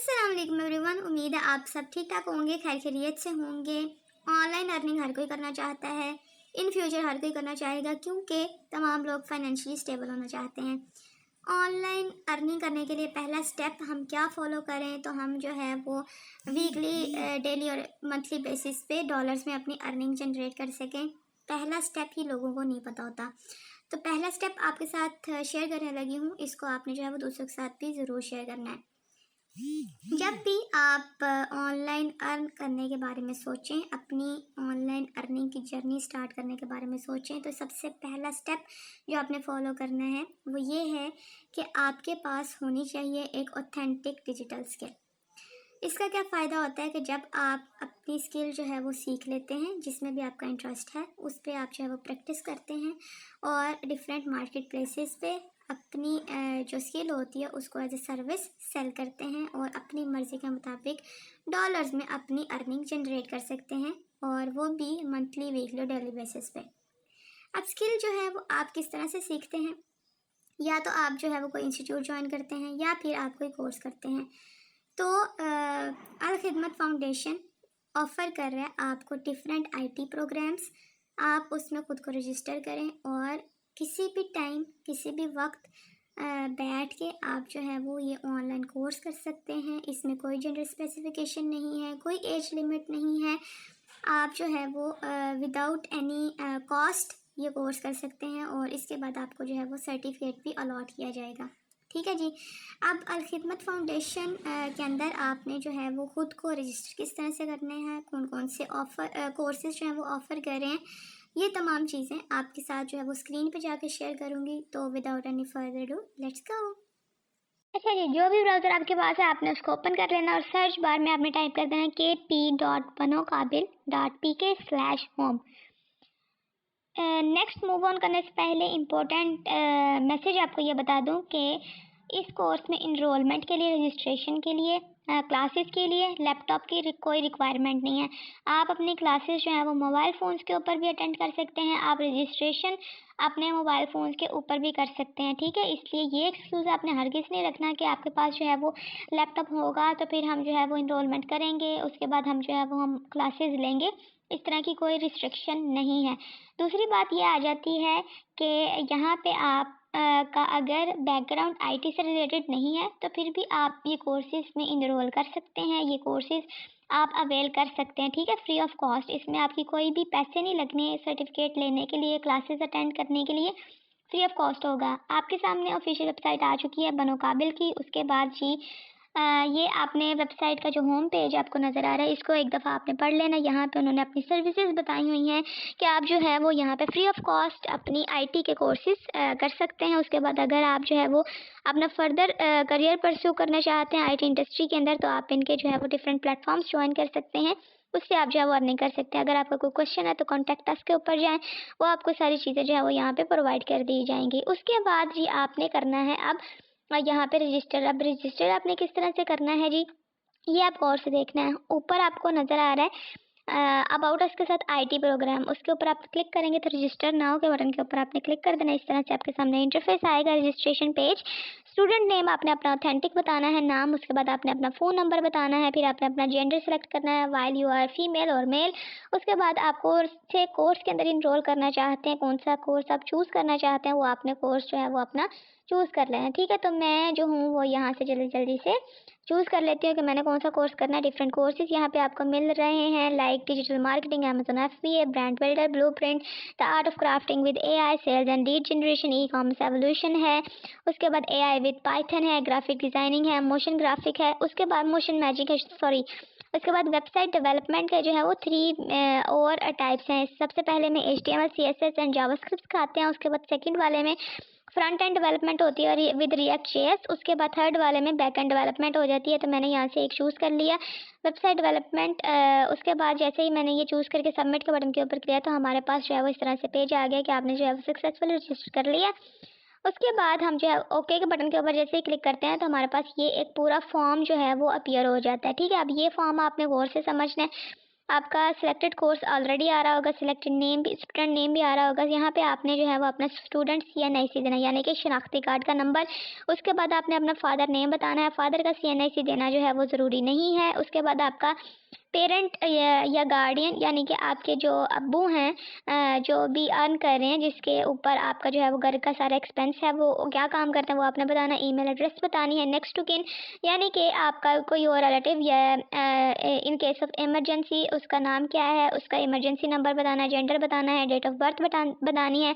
अस्सलाम वालेकुम एवरीवन। उम्मीद है आप सब ठीक ठाक होंगे, खैर खैरियत से होंगे। ऑनलाइन अर्निंग हर कोई करना चाहता है, इन फ्यूचर हर कोई करना चाहेगा क्योंकि तमाम लोग फाइनेंशियली स्टेबल होना चाहते हैं। ऑनलाइन अर्निंग करने के लिए पहला स्टेप हम क्या फ़ॉलो करें, तो हम जो है वो वीकली, डेली और मंथली बेसिस पे डॉलर्स में अपनी अर्निंग जनरेट कर सकें। पहला स्टेप ही लोगों को नहीं पता होता, तो पहला स्टेप आपके साथ शेयर करने लगी हूँ। इसको आपने जो है वो दूसरों के साथ भी ज़रूर शेयर करना है। जब भी आप ऑनलाइन अर्न करने के बारे में सोचें, अपनी ऑनलाइन अर्निंग की जर्नी स्टार्ट करने के बारे में सोचें, तो सबसे पहला स्टेप जो आपने फॉलो करना है वो ये है कि आपके पास होनी चाहिए एक ऑथेंटिक डिजिटल स्किल। इसका क्या फ़ायदा होता है कि जब आप अपनी स्किल जो है वो सीख लेते हैं, जिसमें भी आपका इंटरेस्ट है उस पर आप जो है वो प्रैक्टिस करते हैं और डिफरेंट मार्केट प्लेसेस पे अपनी जो स्किल होती है उसको एज ए सर्विस सेल करते हैं और अपनी मर्ज़ी के मुताबिक डॉलर्स में अपनी अर्निंग जनरेट कर सकते हैं, और वो भी मंथली, वीकली, डेली बेसिस पे। अब स्किल जो है वो आप किस तरह से सीखते हैं, या तो आप जो है वो कोई इंस्टीट्यूट ज्वाइन करते हैं या फिर आप कोई कोर्स करते हैं। तो अल खिदमत फाउंडेशन ऑफ़र कर रहा है आपको डिफरेंट आईटी प्रोग्राम्स। आप उसमें ख़ुद को रजिस्टर करें और किसी भी टाइम, किसी भी वक्त बैठ के आप जो है वो ये ऑनलाइन कोर्स कर सकते हैं। इसमें कोई जेंडर स्पेसिफिकेशन नहीं है, कोई एज लिमिट नहीं है। आप जो है वो विदाउट एनी कॉस्ट ये कोर्स कर सकते हैं और इसके बाद आपको जो है वो सर्टिफिकेट भी अलॉट किया जाएगा। ठीक है जी। अब अल खिदमत फाउंडेशन के अंदर आपने जो है वो ख़ुद को रजिस्टर किस तरह से करने हैं, कौन कौन से ऑफ़र कोर्सेज जो हैं वो ऑफ़र कर रहे हैं, ये तमाम चीज़ें आपके साथ जो है वो स्क्रीन पे जाके शेयर करूँगी। तो without any further do let's go. अच्छा जी, जो भी ब्राउज़र आपके पास है आपने उसको ओपन कर लेना और सर्च बार में आपने टाइप कर देना kp.banoqabil.pk/home। नेक्स्ट मूव ऑन करने से पहले इम्पोर्टेंट मैसेज आपको ये बता दूं कि इस कोर्स में इनरोलमेंट के लिए, रजिस्ट्रेशन के लिए, क्लासेस के लिए लैपटॉप की कोई रिक्वायरमेंट नहीं है। आप अपनी क्लासेस जो है वो मोबाइल फ़ोन्स के ऊपर भी अटेंड कर सकते हैं, आप रजिस्ट्रेशन अपने मोबाइल फ़ोन्स के ऊपर भी कर सकते हैं। ठीक है, इसलिए ये एक्सक्यूज़ आपने हरगिज़ नहीं रखना कि आपके पास जो है वो लैपटॉप होगा तो फिर हम जो है वो इनरोलमेंट करेंगे, उसके बाद हम जो है वो हम क्लासेस लेंगे। इस तरह की कोई रिस्ट्रिक्शन नहीं है। दूसरी बात ये आ जाती है कि यहाँ पे आप का अगर बैकग्राउंड आईटी से रिलेटेड नहीं है तो फिर भी आप ये कोर्सेज़ में इनरोल कर सकते हैं। ये कोर्सेज़ आप अवेल कर सकते हैं, ठीक है, फ्री ऑफ कॉस्ट। इसमें आपकी कोई भी पैसे नहीं लगने। सर्टिफिकेट लेने के लिए, क्लासेस अटेंड करने के लिए फ्री ऑफ कॉस्ट होगा। आपके सामने ऑफिशियल वेबसाइट आ चुकी है बनोकाबिल की। उसके बाद जी ये आपने वेबसाइट का जो होम पेज आपको नज़र आ रहा है, इसको एक दफ़ा आपने पढ़ लेना। यहाँ पे उन्होंने अपनी सर्विसेज बताई हुई हैं कि आप जो है वो यहाँ पे फ्री ऑफ कॉस्ट अपनी आईटी के कोर्सेज कर सकते हैं। उसके बाद अगर आप जो है वो अपना फर्दर करियर परस्यू करना चाहते हैं आईटी इंडस्ट्री के अंदर, तो आप इनके जो है वो डिफरेंट प्लेटफॉर्म्स ज्वाइन कर सकते हैं। उससे आप जो है वो अर्निंग कर सकते हैं। अगर आपका कोई क्वेश्चन है तो कॉन्टैक्ट अस के ऊपर जाएँ, वो आपको सारी चीज़ें जो है वो यहाँ पे प्रोवाइड कर दी जाएंगी। उसके बाद जी आपने करना है अब यहाँ पे रजिस्टर। अब रजिस्टर आपने किस तरह से करना है जी, ये आपको और से देखना है। ऊपर आपको नज़र आ रहा है अबाउट अस के साथ आईटी प्रोग्राम, उसके ऊपर आप क्लिक करेंगे तो रजिस्टर नाउ के बटन के ऊपर आपने क्लिक कर देना। इस तरह से आपके सामने इंटरफेस आएगा, रजिस्ट्रेशन पेज। स्टूडेंट नेम आपने अपना ऑथेंटिक बताना है, नाम। उसके बाद आपने अपना फ़ोन नंबर बताना है, फिर आपने अपना जेंडर सेलेक्ट करना है, वाइल यू आर फीमेल और मेल। उसके बाद आप कोर्स के अंदर इनरोल करना चाहते हैं, कौन सा कोर्स आप चूज़ करना चाहते हैं वो आपने कोर्स जो है वो अपना चूज़ कर लेना। ठीक है, तो मैं जो हूँ वो यहाँ से जल्दी जल्दी से चूज़ कर लेती हूँ कि मैंने कौन सा कोर्स करना है। डिफरेंट कोर्सेज यहाँ पे आपको मिल रहे हैं, like digital marketing, Amazon FBA, brand builder, blueprint, the art of crafting with AI, sales and lead generation, e commerce evolution है। उसके बाद AI विद पाइथन है, ग्राफिक डिज़ाइनिंग है, मोशन ग्राफिक है। उसके बाद मोशन मैजिक है, सॉरी। उसके बाद वेबसाइट डेवलपमेंट के जो है वो 3 और टाइप्स हैं। सबसे पहले में HTML, CSS एंड जावास्क्रिप्ट का आते हैं। उसके बाद सेकंड वाले में फ्रंट एंड डेवलपमेंट होती है और विद रिएक्ट JS। उसके बाद थर्ड वाले में बैक एंड डेवलपमेंट हो जाती है। तो मैंने यहाँ से एक चूज़ कर लिया, वेबसाइट डेवलपमेंट। उसके बाद जैसे ही मैंने ये चूज़ करके सबमिट के बटन के ऊपर किया तो हमारे पास जो है वो इस तरह से पेज आ गया कि आपने जो है वो सक्सेसफुली रजिस्टर कर लिया। उसके बाद हम जो है ओके के बटन के ऊपर जैसे ही क्लिक करते हैं तो हमारे पास ये एक पूरा फॉर्म जो है वो अपीयर हो जाता है। ठीक है, अब ये फॉर्म आपने गौर से समझना है। आपका सिलेक्टेड कोर्स ऑलरेडी आ रहा होगा, सिलेक्टेड नेम भी, स्टूडेंट नेम भी आ रहा होगा। यहाँ पे आपने जो है वो अपना स्टूडेंट CNIC देना, यानी कि शनाख्ती कार्ड का नंबर। उसके बाद आपने अपना फादर नेम बताना है। फादर का CNIC देना जो है वो ज़रूरी नहीं है। उसके बाद आपका पेरेंट या गार्डियन, यानी कि आपके जो अब्बू हैं, जो भी अर्न कर रहे हैं, जिसके ऊपर आपका जो है वो घर का सारा एक्सपेंस है, वो क्या काम करते हैं वो आपने बताना। ईमेल एड्रेस बतानी है। नेक्स्ट टू किन, यानी कि आपका कोई और रिलेटिव या इन केस ऑफ इमरजेंसी उसका नाम क्या है, उसका इमरजेंसी नंबर बताना है। जेंडर बताना है। डेट ऑफ बर्थ बतानी है।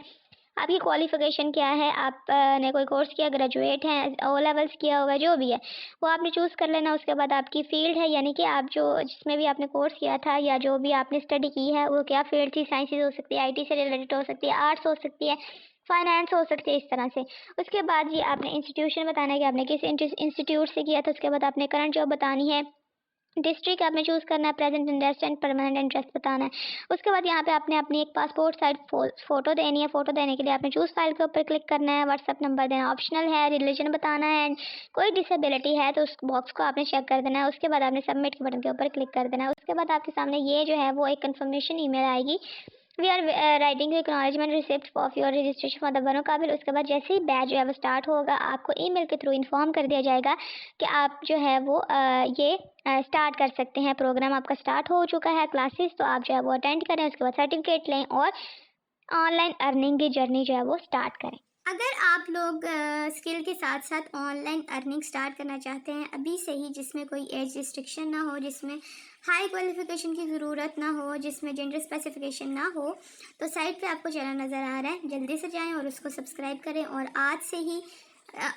आपकी क्वालिफिकेशन क्या है, आपने कोई कोर्स किया, ग्रेजुएट हैं, ओ लेवल्स किया होगा, जो भी है वो आपने चूज़ कर लेना। उसके बाद आपकी फ़ील्ड है, यानी कि आप जो जिसमें भी आपने कोर्स किया था या जो भी आपने स्टडी की है वो क्या फ़ील्ड थी। साइंसेज हो सकती है, IT से रिलेटेड हो सकती है, आर्ट्स हो सकती है, फाइनेंस हो सकती है, इस तरह से। उसके बाद ये आपने इंस्टीट्यूशन बताना है कि आपने किस इंस्टीट्यूट से किया था। उसके बाद आपने करंट जॉब बतानी है। डिस्ट्रिक्ट आपने चूज़ करना है। Present interest and permanent interest बताना है। उसके बाद यहाँ पे आपने अपनी एक पासपोर्ट साइज फ़ोटो देनी है। फ़ोटो देने के लिए आपने चूज़ फाइल के ऊपर क्लिक करना है। व्हाट्सअप नंबर देना ऑप्शनल है। रिलीजन बताना है। कोई डिसेबिलिटी है तो उस बॉक्स को आपने चेक कर देना है। उसके बाद आपने सबमिट के बटन के ऊपर क्लिक कर देना है। उसके बाद आपके सामने ये जो है वो एक कन्फर्मेशन ईमेल आएगी। We are writing acknowledgement receipt of your registration for the Bano Kabil. उसके बाद जैसे ही बैच जो है वो स्टार्ट होगा, आपको ईमेल के थ्रू इन्फॉर्म कर दिया जाएगा कि आप जो है वो ये स्टार्ट कर सकते हैं। प्रोग्राम आपका स्टार्ट हो चुका है, क्लासेस, तो आप जो है वो अटेंड करें। उसके बाद सर्टिफिकेट लें और ऑनलाइन अर्निंग की जर्नी जो है वो स्टार्ट करें। अगर आप लोग स्किल के साथ साथ ऑनलाइन अर्निंग स्टार्ट करना चाहते हैं अभी से ही, जिसमें कोई एज रिस्ट्रिक्शन ना हो, जिसमें हाई क्वालिफिकेशन की ज़रूरत ना हो, जिसमें जेंडर स्पेसिफिकेशन ना हो, तो साइट पे आपको चैनल नज़र आ रहा है, जल्दी से जाएं और उसको सब्सक्राइब करें और आज से ही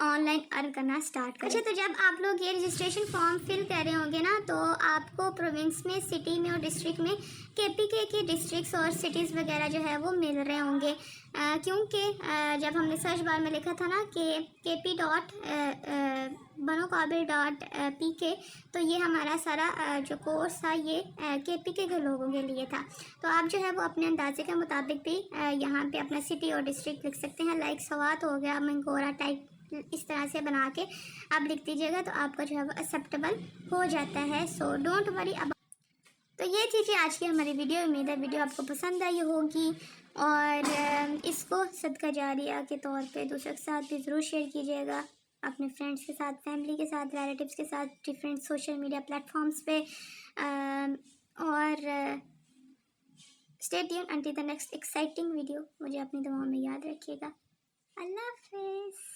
ऑनलाइन अर्न करना स्टार्ट करें। अच्छा, तो जब आप लोग ये रजिस्ट्रेशन फॉर्म फिल कर रहे होंगे ना, तो आपको प्रोविंस में, सिटी में और डिस्ट्रिक्ट में KPK के डिस्ट्रिक्ट्स और सिटीज़ वगैरह जो है वो मिल रहे होंगे, क्योंकि जब हमने सर्च बार में लिखा था ना कि kp.banokabil.pk, तो ये हमारा सारा जो कोर्स था ये KPK के लोगों के लिए था। तो आप जो है वो अपने अंदाजे के मुताबिक भी यहाँ पे अपना सिटी और डिस्ट्रिक्ट लिख सकते हैं। लाइक सवात हो गया, मंगोरा टाइप, इस तरह से बना के आप लिख दीजिएगा तो आपका जो है वो एक्सेप्टेबल हो जाता है। सो डोंट वरी अब। तो ये थी जी आज की हमारी वीडियो। उम्मीद है वीडियो आपको पसंद आई होगी और इसको सदका जारिया के तौर पे दूसरों के साथ भी ज़रूर शेयर कीजिएगा, अपने फ्रेंड्स के साथ, फैमिली के साथ, रिलेटिव्स के साथ, डिफरेंट सोशल मीडिया प्लेटफॉर्म्स पे, और stay tuned until the next exciting video. मुझे अपनी दुआओं में याद रखिएगा। अल्लाह हाफिज़।